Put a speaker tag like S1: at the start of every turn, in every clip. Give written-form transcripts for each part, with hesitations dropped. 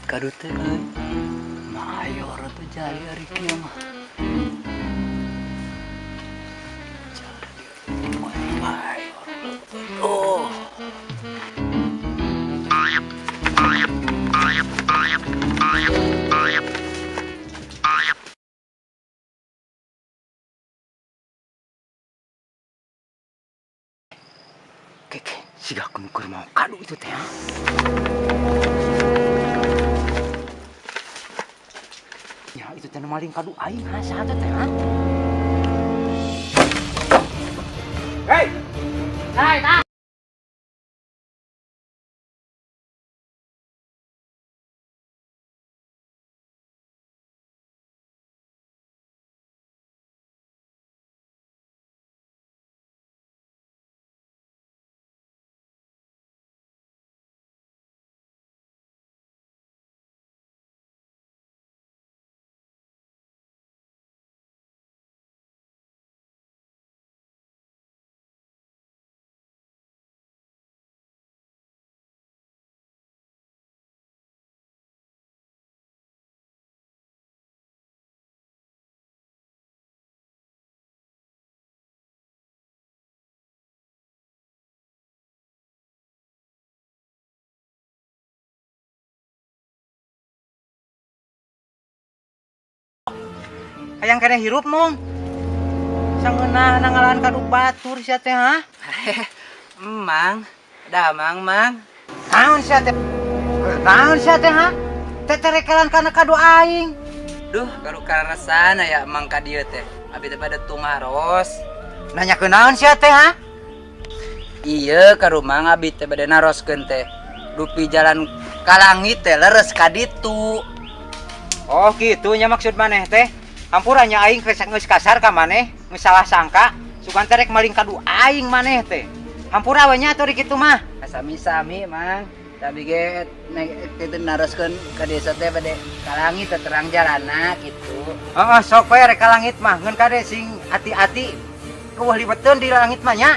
S1: Kado teh euy. Mayor atuh jali ari kieu mah. Mayor. Oh. Keke, siga keur mau kado itu teh. Ya itu teh maling kado aing saha teh ha. Hei. Hai, tah. Hayang kene hirup mong. Sangeunah nangalahan kadu batur sia teh ha?
S2: Mang, damang mang.
S1: Naon sia teh? Naon sia teh ha? Teh terekalan kana kadu aing.
S2: Duh, kadu karasana ya mang ka dieu teh. Abi teh pada tumaros.
S1: Nanyakeun naon sia teh ha?
S2: Iya, ka rumah abi teh bade naroskeun teh. Dupi jalan ka langit teh leres ka ditu.
S1: Oh gitu nya maksud maneh teh. Hampurannya aing geus kasar ka maneh, geus salah sangka, sugan terek maling kadu aing maneh teh. Hampura we nya atuh kitu mah.
S2: Sami-sami mang. Tapi ge teh naroskeun ka desa teh bade ka langit teh terang jalanna kitu.
S1: Heeh, sok we rek ka langit mah, ngeun kade sing hati-hati. Kueuh libeteun di langit mah nya.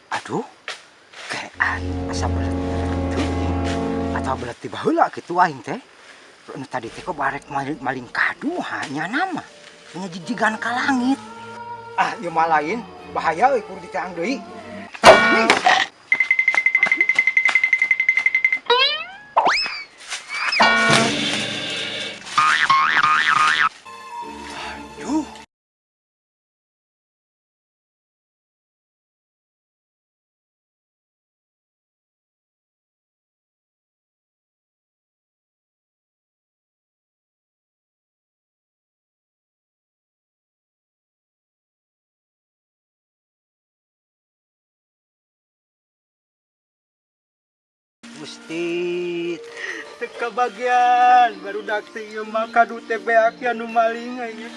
S1: Aduh, kayak aing asa belet teuing atau belet tiba heula kitu aing teh. Nu tadi teh kok barek maling kadu hanya nama. Nya jijigan ka langit. Ah, ieu mah lain, bahaya euy kudu diteang deui. Aduh. Gusti teka bagian baru dak teh ieu mah kadu teh beak anu maling aya.